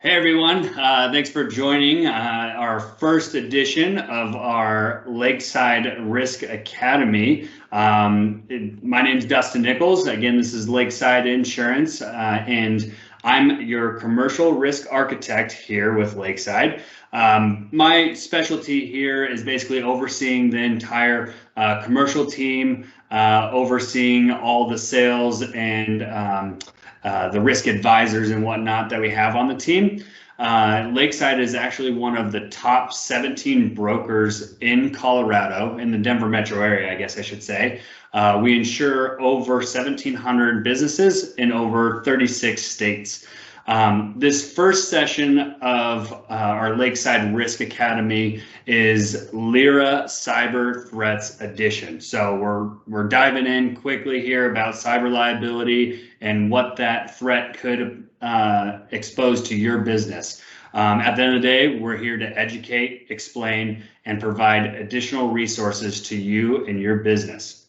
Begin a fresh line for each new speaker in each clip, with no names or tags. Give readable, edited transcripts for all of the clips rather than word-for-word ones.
Hey everyone, thanks for joining our first edition of our Lakeside Risk Academy. My name is Dustin Nichols. Again, this is Lakeside Insurance, and I'm your commercial risk architect here with Lakeside. My specialty here is basically overseeing the entire commercial team, overseeing all the sales and the risk advisors and whatnot that we have on the team. Lakeside is actually one of the top 17 brokers in Colorado, in the Denver metro area, I guess I should say. We insure over 1,700 businesses in over 36 states. This first session of our Lakeside Risk Academy is LIRA Cyber Threats Edition. So we're diving in quickly here about cyber liability and what that threat could expose to your business. At the end of the day, we're here to educate, explain, and provide additional resources to you and your business.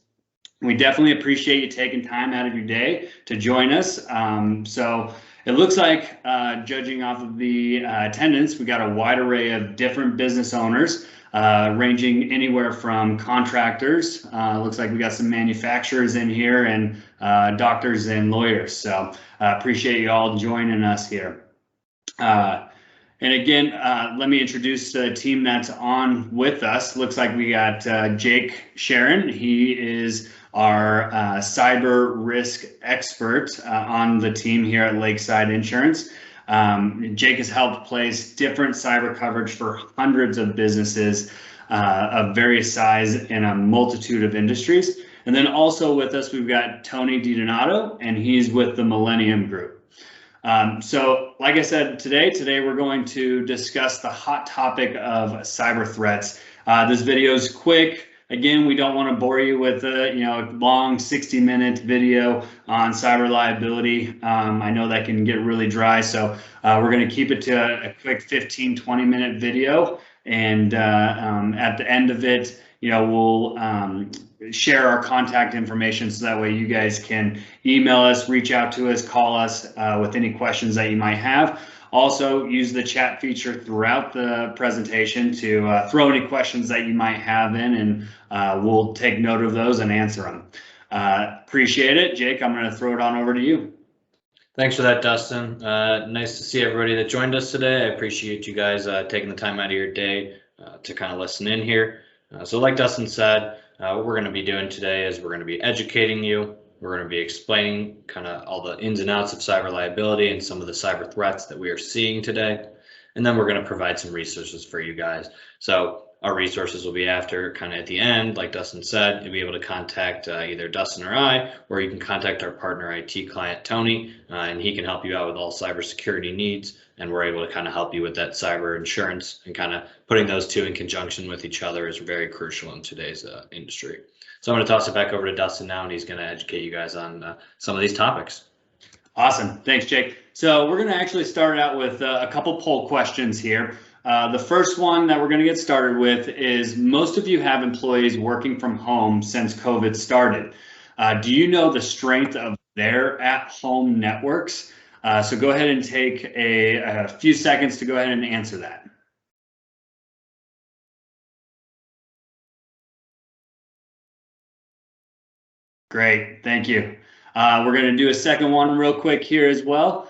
We definitely appreciate you taking time out of your day to join us. So it looks like, judging off of the attendance, we got a wide array of different business owners, ranging anywhere from contractors. Looks like we got some manufacturers in here and doctors and lawyers. So appreciate you all joining us here. And again, let me introduce the team that's on with us. Looks like we got Jake Sharon. He is our cyber risk expert on the team here at Lakeside Insurance. Jake has helped place different cyber coverage for hundreds of businesses of various size in a multitude of industries. And then also with us, we've got Tony DiDonato, and he's with the Millennium Group. So like I said, today we're going to discuss the hot topic of cyber threats. This video is quick. Again, we don't want to bore you with a long 60-minute video on cyber liability. I know that can get really dry, so we're going to keep it to a quick 15-20 minute video. And at the end of it, we'll share our contact information so that way you guys can email us, reach out to us, call us with any questions that you might have. Also, use the chat feature throughout the presentation to throw any questions that you might have in, and we'll take note of those and answer them. Appreciate it. Jake, I'm going to throw it on over to you.
Thanks for that, Dustin. Nice to see everybody that joined us today. I appreciate you guys taking the time out of your day to kind of listen in here. So like Dustin said, what we're going to be doing today is we're going to be educating you. We're going to be explaining kind of all the ins and outs of cyber liability and some of the cyber threats that we are seeing today. And then we're going to provide some resources for you guys. So our resources will be after kind of at the end, like Dustin said, you'll be able to contact either Dustin or I, or you can contact our partner IT client, Tony, and he can help you out with all cybersecurity needs. And we're able to kind of help you with that cyber insurance, and kind of putting those two in conjunction with each other is very crucial in today's industry. So I'm going to toss it back over to Dustin now, and he's going to educate you guys on some of these topics.
Awesome. Thanks, Jake. So we're going to actually start out with a couple poll questions here. The first one that we're going to get started with is, most of you have employees working from home since COVID started. Do you know the strength of their at-home networks? So go ahead and take a few seconds to go ahead and answer that. Great, thank you. We're going to do a second one real quick here as well.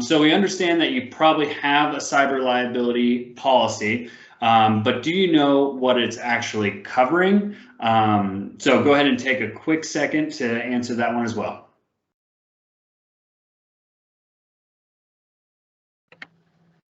So we understand that you probably have a cyber liability policy, but do you know what it's actually covering? So go ahead and take a quick second to answer that one as well.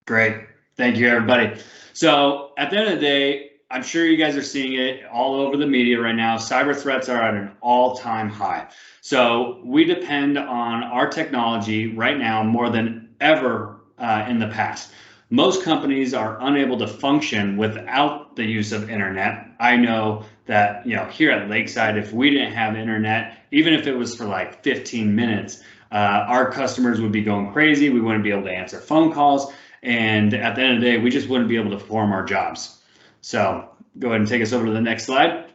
Great, thank you everybody. So at the end of the day, I'm sure you guys are seeing it all over the media right now. Cyber threats are at an all-time high. So we depend on our technology right now more than ever in the past. Most companies are unable to function without the use of internet. I know that here at Lakeside, if we didn't have internet, even if it was for like 15 minutes, our customers would be going crazy. We wouldn't be able to answer phone calls. And at the end of the day, we just wouldn't be able to perform our jobs. So go ahead and take us over to the next slide.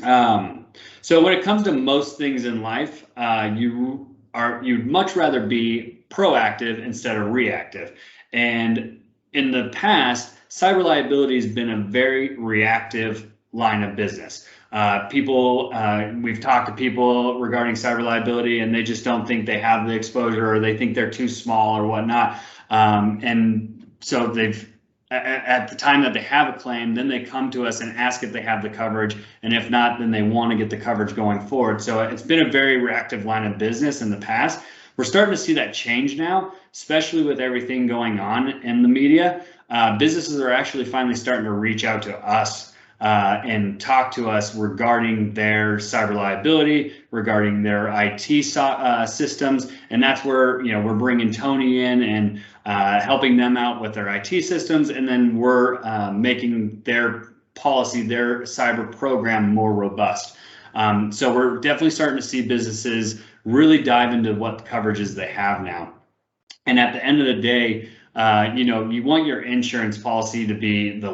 So when it comes to most things in life, you'd much rather be proactive instead of reactive. And in the past, cyber liability has been a very reactive line of business. We've talked to people regarding cyber liability, and they just don't think they have the exposure, or they think they're too small or whatnot. And so at the time that they have a claim, then they come to us and ask if they have the coverage. And if not, then they want to get the coverage going forward. So it's been a very reactive line of business in the past. We're starting to see that change now, especially with everything going on in the media. Businesses are actually finally starting to reach out to us and talk to us regarding their cyber liability, regarding their IT systems. And that's where, we're bringing Tony in and helping them out with their IT systems. And then we're making their policy, their cyber program more robust. So we're definitely starting to see businesses really dive into what coverages they have now. And at the end of the day, you want your insurance policy to be the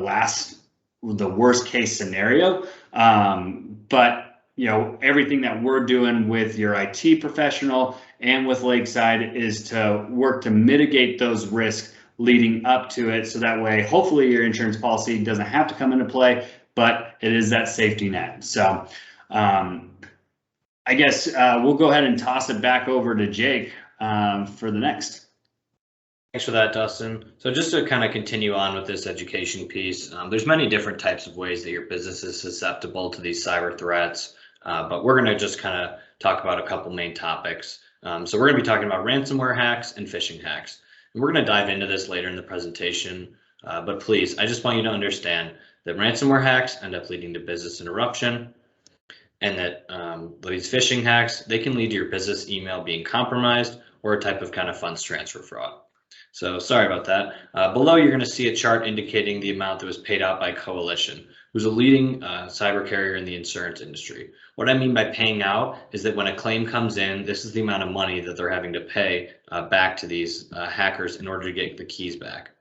worst case scenario. But everything that we're doing with your IT professional and with Lakeside is to work to mitigate those risks leading up to it. So that way, hopefully your insurance policy doesn't have to come into play, but it is that safety net. So I guess we'll go ahead and toss it back over to Jake for the next.
Thanks for that, Dustin. So just to kind of continue on with this education piece, there's many different types of ways that your business is susceptible to these cyber threats, but we're going to just kind of talk about a couple main topics. So we're going to be talking about ransomware hacks and phishing hacks. And we're going to dive into this later in the presentation, but please, I just want you to understand that ransomware hacks end up leading to business interruption, and that these phishing hacks, they can lead to your business email being compromised or a type of kind of funds transfer fraud. So sorry about that. Below, you're going to see a chart indicating the amount that was paid out by Coalition, who's a leading cyber carrier in the insurance industry. What I mean by paying out is that when a claim comes in, this is the amount of money that they're having to pay back to these hackers in order to get the keys back.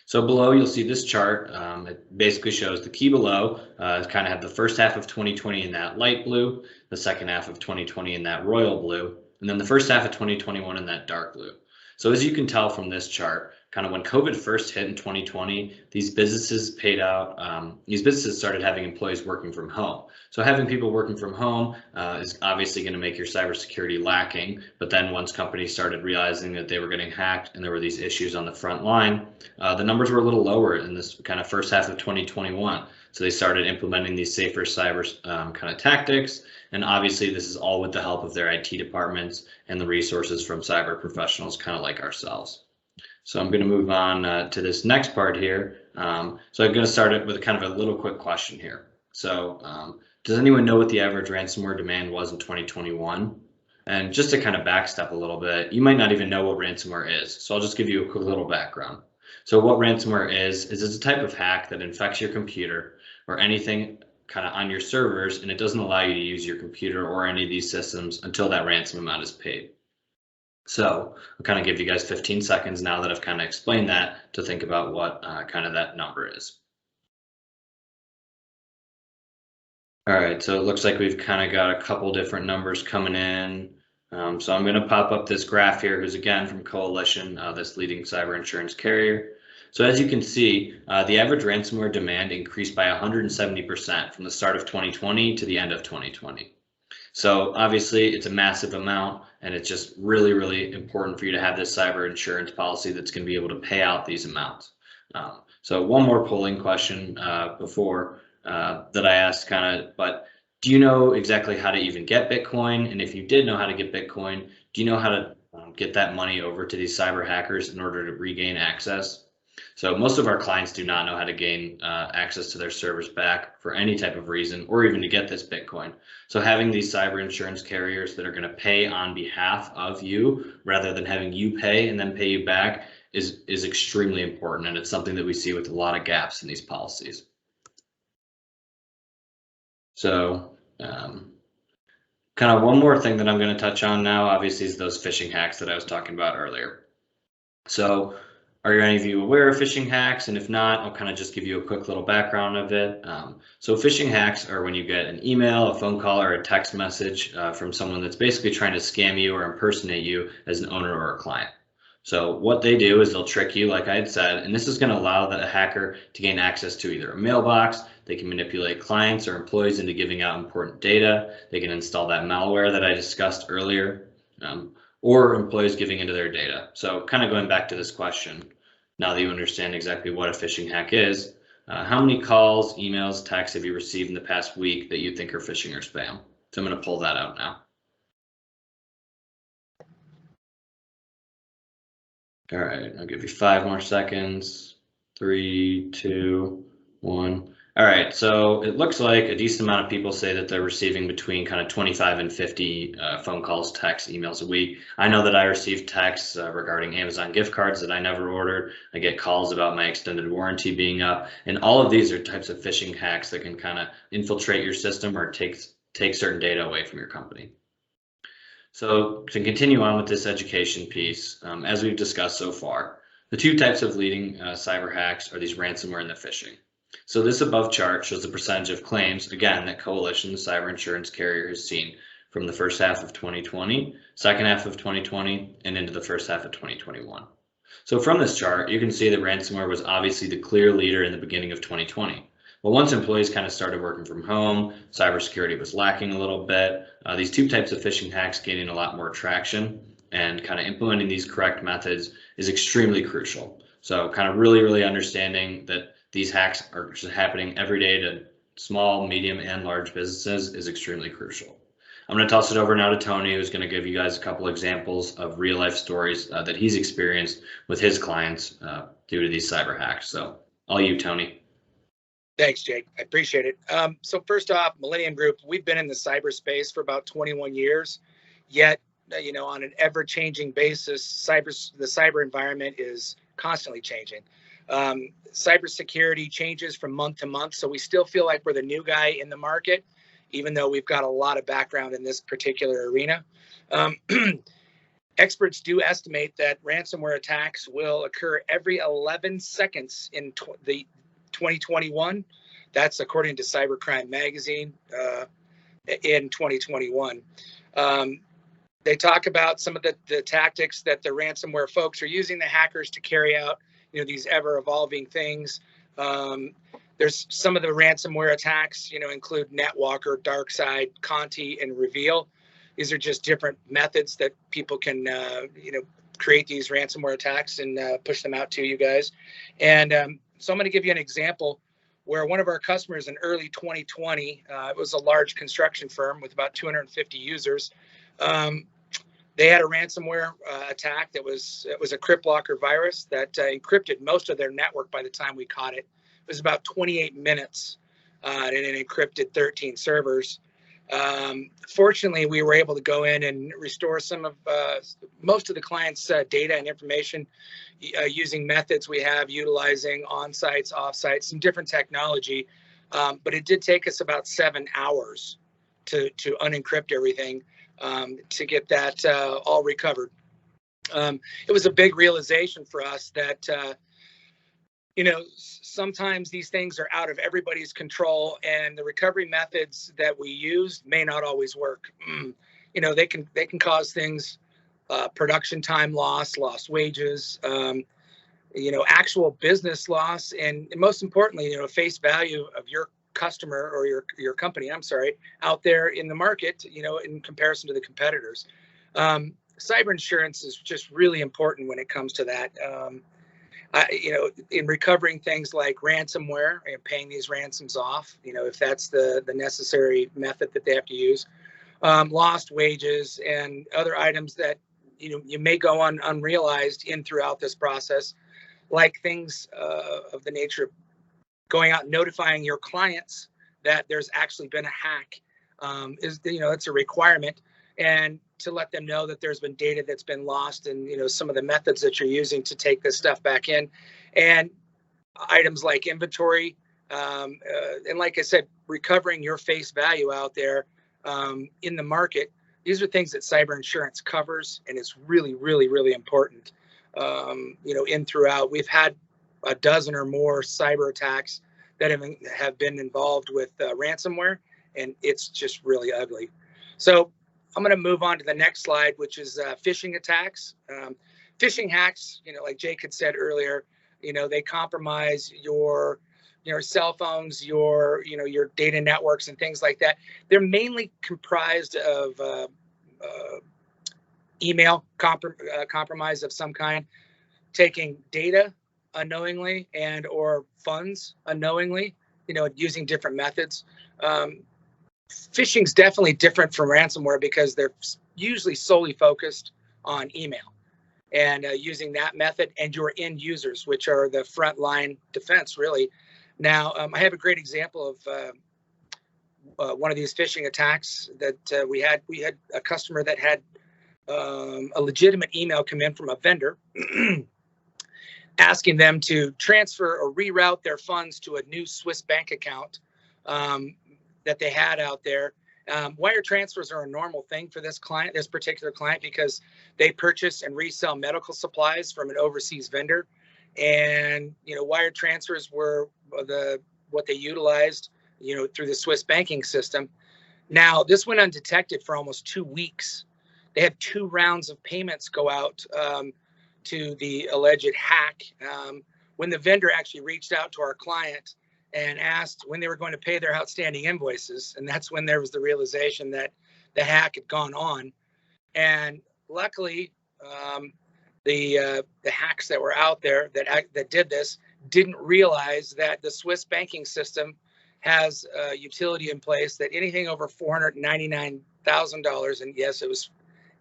So below, you'll see this chart. It basically shows the key below kind of have the first half of 2020 in that light blue, the second half of 2020 in that royal blue, and then the first half of 2021 in that dark blue. So as you can tell from this chart, kind of when COVID first hit in 2020, these businesses paid out, these businesses started having employees working from home. So having people working from home is obviously going to make your cybersecurity lacking. But then once companies started realizing that they were getting hacked and there were these issues on the front line, the numbers were a little lower in this kind of first half of 2021. So they started implementing these safer cyber kind of tactics. And obviously this is all with the help of their IT departments and the resources from cyber professionals kind of like ourselves. So I'm going to move on to this next part here. So I'm going to start it with kind of a little quick question here. So does anyone know what the average ransomware demand was in 2021? And just to kind of backstep a little bit, you might not even know what ransomware is. So I'll just give you a quick little background. So what ransomware is it's a type of hack that infects your computer or anything kind of on your servers, and it doesn't allow you to use your computer or any of these systems until that ransom amount is paid. So I'll kind of give you guys 15 seconds now that I've kind of explained that to think about what kind of that number is. All right, so it looks like we've kind of got a couple different numbers coming in. So I'm going to pop up this graph here, who's again from Coalition, this leading cyber insurance carrier. So as you can see, the average ransomware demand increased by 170% from the start of 2020 to the end of 2020. So obviously it's a massive amount, and it's just really, really important for you to have this cyber insurance policy that's going to be able to pay out these amounts. So one more polling question before that I asked but do you know exactly how to even get Bitcoin? And if you did know how to get Bitcoin, do you know how to get that money over to these cyber hackers in order to regain access? So most of our clients do not know how to gain access to their servers back for any type of reason, or even to get this Bitcoin. So having these cyber insurance carriers that are going to pay on behalf of you rather than having you pay and then pay you back is extremely important. And it's something that we see with a lot of gaps in these policies. So kind of one more thing that I'm going to touch on now, obviously, is those phishing hacks that I was talking about earlier. So are any of you aware of phishing hacks? And if not, I'll kind of just give you a quick little background of it. So phishing hacks are when you get an email, a phone call, or a text message from someone that's basically trying to scam you or impersonate you as an owner or a client. So what they do is they'll trick you, like I had said, and this is going to allow the hacker to gain access to either a mailbox. They can manipulate clients or employees into giving out important data. They can install that malware that I discussed earlier, or employees giving into their data. So kind of going back to this question, now that you understand exactly what a phishing hack is, how many calls, emails, texts have you received in the past week that you think are phishing or spam? So I'm going to pull that out now. All right, I'll give you 5 more seconds. 3, 2, 1. All right, so it looks like a decent amount of people say that they're receiving between kind of 25 and 50 phone calls, texts, emails a week. I know that I receive texts regarding Amazon gift cards that I never ordered. I get calls about my extended warranty being up, and all of these are types of phishing hacks that can kind of infiltrate your system or take certain data away from your company. So to continue on with this education piece, as we've discussed so far, the 2 types of leading cyber hacks are these ransomware and the phishing. So this above chart shows the percentage of claims, again, that Coalition, the cyber insurance carrier, has seen from the first half of 2020, second half of 2020, and into the first half of 2021. So from this chart, you can see that ransomware was obviously the clear leader in the beginning of 2020. Well, once employees kind of started working from home, cybersecurity was lacking a little bit. These 2 types of phishing hacks gaining a lot more traction, and kind of implementing these correct methods is extremely crucial. So kind of really understanding that these hacks are just happening every day to small, medium, and large businesses is extremely crucial. I'm going to toss it over now to Tony, who's going to give you guys a couple examples of real life stories that he's experienced with his clients due to these cyber hacks. So all you, Tony.
Thanks, Jake. I appreciate it. So first off, Millennium Group, we've been in the cyberspace for about 21 years, yet, on an ever-changing basis, the cyber environment is constantly changing. Cybersecurity changes from month to month, so we still feel like we're the new guy in the market, even though we've got a lot of background in this particular arena. Experts do estimate that ransomware attacks will occur every 11 seconds in 2021. That's according to Cybercrime Magazine in 2021. They talk about some of the tactics that the ransomware folks are using, the hackers, to carry out these ever-evolving things. There's some of the ransomware attacks, include NetWalker, DarkSide, Conti, and Reveal. These are just different methods that people can, create these ransomware attacks and push them out to you guys. And so I'm going to give you an example where one of our customers in early 2020, it was a large construction firm with about 250 users. They had a ransomware attack that was a CryptLocker virus that encrypted most of their network by the time we caught it. It was about 28 minutes and it encrypted 13 servers. Fortunately, we were able to go in and restore some of most of the client's data and information using methods we have, utilizing on-sites, off-sites, some different technology. But it did take us about 7 hours to unencrypt everything to get that all recovered. It was a big realization for us that sometimes these things are out of everybody's control, and the recovery methods that we use may not always work. They can cause things, production time loss, lost wages, actual business loss, and most importantly, face value of your customer or your company, out there in the market, in comparison to the competitors. Cyber insurance is just really important when it comes to that. In recovering things like ransomware and paying these ransoms off, if that's the necessary method that they have to use, lost wages and other items that, you may go unrealized throughout this process, like things of the nature of going out and notifying your clients that there's actually been a hack, it's a requirement, and to let them know that there's been data that's been lost, and some of the methods that you're using to take this stuff back in, and items like inventory, and like I said, recovering your face value out there in the market. These are things that cyber insurance covers, and it's really important. Throughout, we've had a dozen or more cyber attacks that have been involved with ransomware, and it's just really ugly. So I'm going to move on to the next slide, which is phishing attacks. phishing hacks, like Jake had said earlier, they compromise your cell phones, your data networks and things like that. They're mainly comprised of email compromise of some kind, taking data unknowingly and or funds unknowingly, using different methods. Phishing's definitely different from ransomware because they're usually solely focused on email and using that method and your end users, which are the frontline defense, really. Now, I have a great example of one of these phishing attacks that we had. We had a customer that had a legitimate email come in from a vendor asking them to transfer or reroute their funds to a new Swiss bank account that they had out there. Wire transfers are a normal thing for this particular client, because they purchase and resell medical supplies from an overseas vendor. And, wire transfers were what they utilized, through the Swiss banking system. Now, this went undetected for almost 2 weeks. They had 2 rounds of payments go out to the alleged hack. When the vendor actually reached out to our client and asked when they were going to pay their outstanding invoices, and that's when there was the realization that the hack had gone on. And luckily, the hacks that were out there that did this didn't realize that the Swiss banking system has a utility in place that anything over $499,000, and yes, it was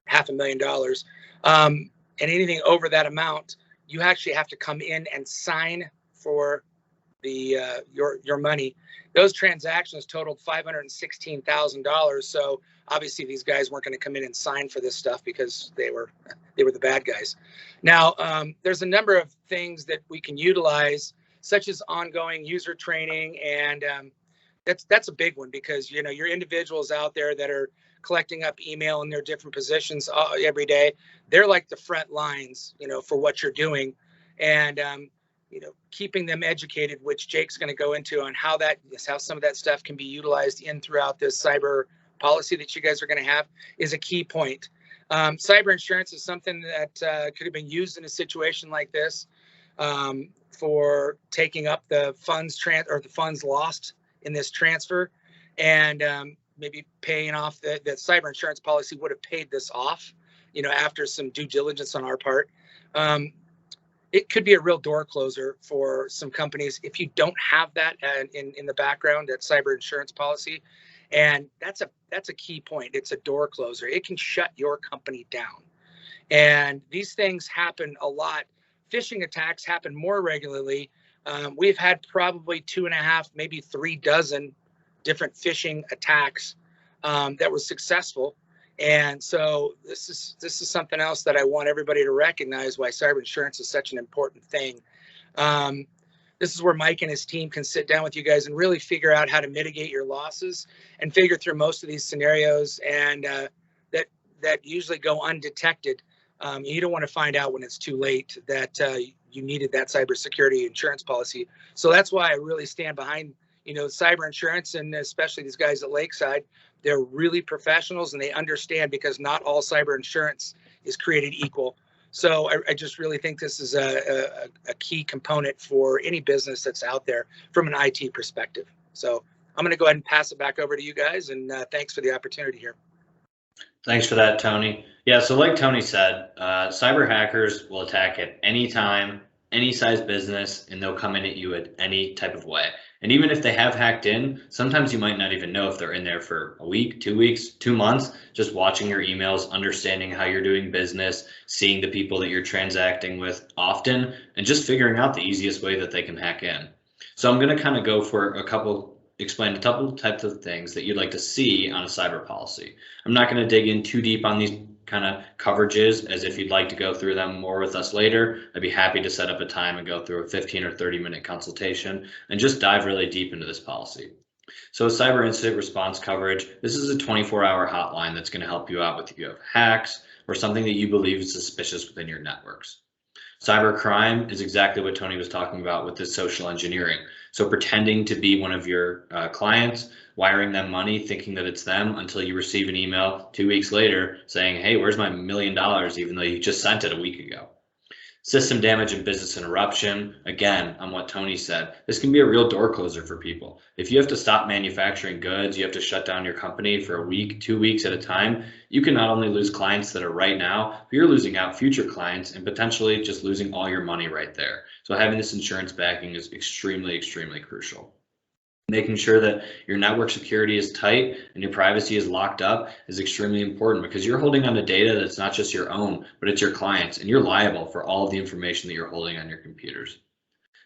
$500,000, and anything over that amount, you actually have to come in and sign for the your money. Those transactions totaled $516,000. So obviously these guys weren't going to come in and sign for this stuff because they were the bad guys. Now, there's a number of things that we can utilize, such as ongoing user training, and that's a big one, because your individuals out there that are collecting up email in their different positions every day, they're like the front lines, for what you're doing, and keeping them educated, which Jake's going to go into on how some of that stuff can be utilized throughout this cyber policy that you guys are going to have, is a key point. Cyber insurance is something that could have been used in a situation like this, for taking up the funds the funds lost in this transfer, and maybe paying off the cyber insurance policy would have paid this off, after some due diligence on our part. It could be a real door closer for some companies if you don't have that in the background, that cyber insurance policy. And that's a key point. It's a door closer. It can shut your company down. And these things happen a lot. Phishing attacks happen more regularly. We've had probably 2.5, maybe 3 dozen different phishing attacks that were successful. And so this is something else that I want everybody to recognize, why cyber insurance is such an important thing. This is where Mike and his team can sit down with you guys and really figure out how to mitigate your losses and figure through most of these scenarios, and that usually go undetected. You don't want to find out when it's too late that you needed that cybersecurity insurance policy. So that's why I really stand behind cyber insurance, and especially these guys at Lakeside. They're really professionals, and they understand, because not all cyber insurance is created equal. So I just really think this is a key component for any business that's out there from an IT perspective. So I'm going to go ahead and pass it back over to you guys, and thanks for the opportunity here.
Thanks for that, Tony. Yeah, so like Tony said, cyber hackers will attack at any time, any size business, and they'll come in at you at any type of way. And even if they have hacked in, sometimes you might not even know if they're in there for a week, 2 weeks, 2 months, just watching your emails, understanding how you're doing business, seeing the people that you're transacting with often, and just figuring out the easiest way that they can hack in. So I'm going to kind of go for explain a couple types of things that you'd like to see on a cyber policy. I'm not going to dig in too deep on these kind of coverages, as if you'd like to go through them more with us later, I'd be happy to set up a time and go through a 15 or 30-minute consultation and just dive really deep into this policy. So cyber incident response coverage, this is a 24-hour hotline that's going to help you out with if you have hacks or something that you believe is suspicious within your networks. Cyber crime is exactly what Tony was talking about with this social engineering. So pretending to be one of your clients, wiring them money, thinking that it's them, until you receive an email 2 weeks later saying, hey, where's my $1 million, even though you just sent it a week ago. System damage and business interruption, again, on what Tony said, this can be a real door closer for people. If you have to stop manufacturing goods, you have to shut down your company for a week, 2 weeks at a time, you can not only lose clients that are right now, but you're losing out future clients and potentially just losing all your money right there. So having this insurance backing is extremely, extremely crucial. Making sure that your network security is tight and your privacy is locked up is extremely important, because you're holding on to data that's not just your own, but it's your clients, and you're liable for all of the information that you're holding on your computers.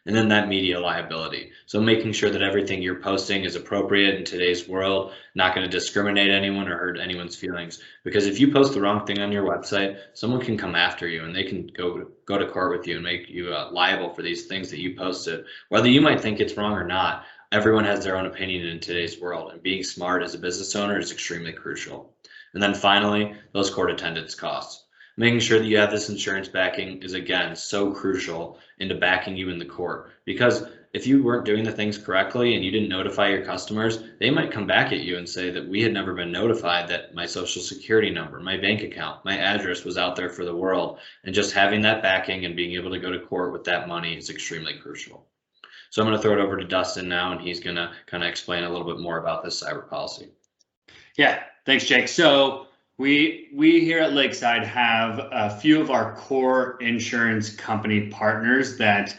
And then that media liability. So making sure that everything you're posting is appropriate in today's world, not going to discriminate anyone or hurt anyone's feelings. Because if you post the wrong thing on your website, someone can come after you and they can go to court with you and make you liable for these things that you posted. Whether you might think it's wrong or not, everyone has their own opinion in today's world, and being smart as a business owner is extremely crucial. And then finally, those court attendance costs. Making sure that you have this insurance backing is, again, so crucial into backing you in the court, because if you weren't doing the things correctly and you didn't notify your customers, they might come back at you and say that we had never been notified that my social security number, my bank account, my address was out there for the world. And just having that backing and being able to go to court with that money is extremely crucial. So I'm going to throw it over to Dustin now, and he's going to kind of explain a little bit more about this cyber policy.
Yeah, thanks, Jake. So we here at Lakeside have a few of our core insurance company partners that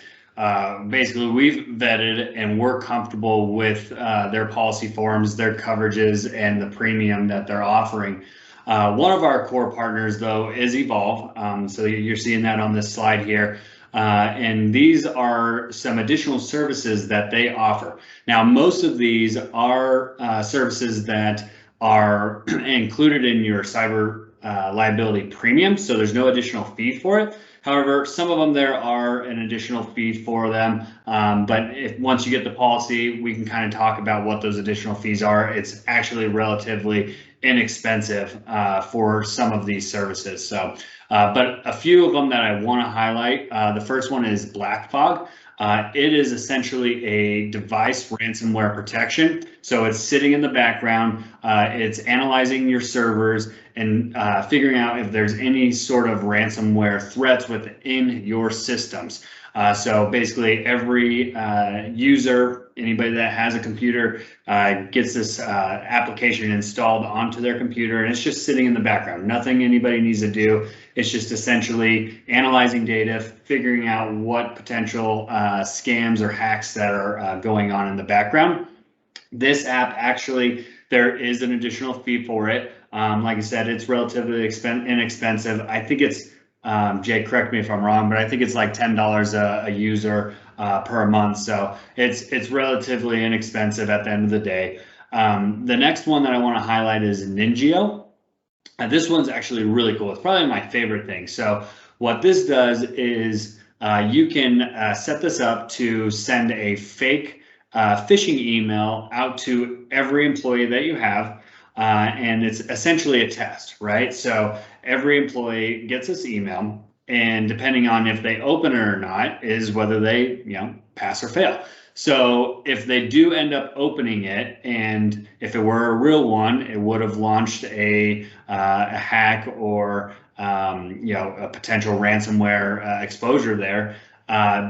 basically we've vetted and we're comfortable with their policy forms, their coverages, and the premium that they're offering. One of our core partners, though, is Evolve. So you're seeing that on this slide here. And these are some additional services that they offer. Now, most of these are services that are included in your cyber liability premium, so there's no additional fee for it. However, some of them there are an additional fee for them, but once you get the policy, we can kind of talk about what those additional fees are. It's actually relatively inexpensive for some of these services. So, but a few of them that I want to highlight. The first one is Black Fog. It is essentially a device ransomware protection. So it's sitting in the background, it's analyzing your servers and figuring out if there's any sort of ransomware threats within your systems. So basically every user, anybody that has a computer, gets this application installed onto their computer, and it's just sitting in the background. Nothing anybody needs to do. It's just essentially analyzing data, figuring out what potential scams or hacks that are going on in the background. This app, actually, there is an additional fee for it. Like I said, it's relatively inexpensive. I think it's, Jake, correct me if I'm wrong, but I think it's like $10 a user per month. So it's relatively inexpensive at the end of the day. The next one that I want to highlight is Ningio. This one's actually really cool. It's probably my favorite thing. So what this does is you can set this up to send a fake phishing email out to every employee that you have. And it's essentially a test, right? So every employee gets this email, and depending on if they open it or not is whether they, pass or fail. So if they do end up opening it, and if it were a real one, it would have launched a hack or a potential ransomware exposure there.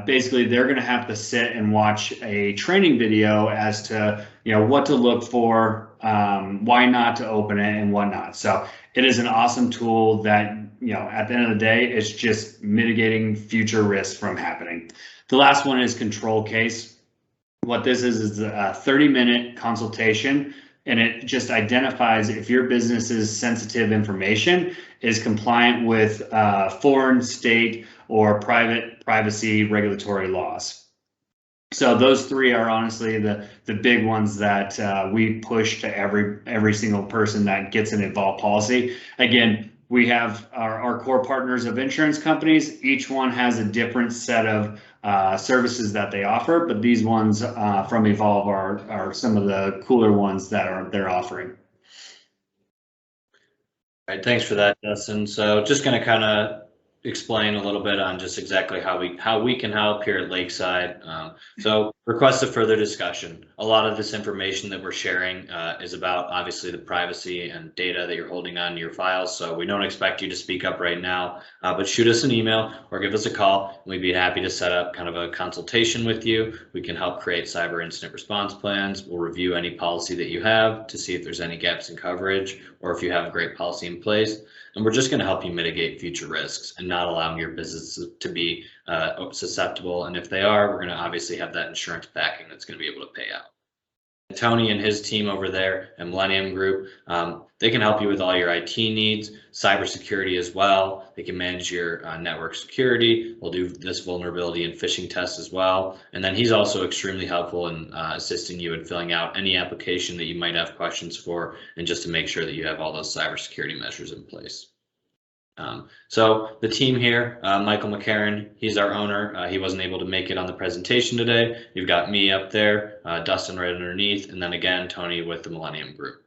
Basically, they're going to have to sit and watch a training video as to what to look for, why not to open it, and whatnot. So it is an awesome tool that at the end of the day, it's just mitigating future risks from happening. The last one is Control Case. What this is a 30-minute consultation, and it just identifies if your business's sensitive information is compliant with foreign, state, or private privacy regulatory laws. So those three are honestly the big ones that we push to every single person that gets an Evolve policy. Again, we have our core partners of insurance companies. Each one has a different set of services that they offer, but these ones from Evolve are some of the cooler ones that they're offering.
All right, thanks for that, Dustin. So just going to kind of explain a little bit on just exactly how we can help here at Lakeside. So request a further discussion. A lot of this information that we're sharing is about obviously the privacy and data that you're holding on your files. So we don't expect you to speak up right now, but shoot us an email or give us a call. We'd be happy to set up kind of a consultation with you. We can help create cyber incident response plans. We'll review any policy that you have to see if there's any gaps in coverage or if you have a great policy in place. And we're just going to help you mitigate future risks and not allowing your business to be susceptible. And if they are, we're going to obviously have that insurance backing that's going to be able to pay out. Tony and his team over there at Millennium Group, they can help you with all your IT needs, cybersecurity as well. They can manage your network security. We'll do this vulnerability and phishing test as well. And then he's also extremely helpful in assisting you in filling out any application that you might have questions for, and just to make sure that you have all those cybersecurity measures in place. So the team here, Michael McCarron, he's our owner. He wasn't able to make it on the presentation today. You've got me up there, Dustin right underneath, and then again, Tony with the Millennium Group.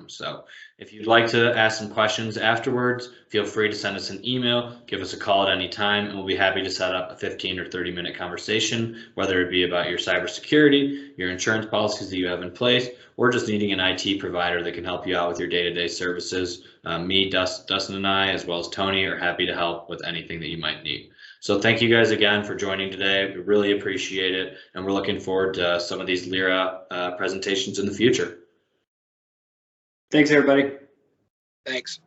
So if you'd like to ask some questions afterwards, feel free to send us an email, give us a call at any time, and we'll be happy to set up a 15 or 30-minute conversation, whether it be about your cybersecurity, your insurance policies that you have in place, or just needing an IT provider that can help you out with your day-to-day services. Me, Dustin, and I, as well as Tony, are happy to help with anything that you might need. So thank you guys again for joining today. We really appreciate it, and we're looking forward to some of these LIRA presentations in the future.
Thanks, everybody.
Thanks.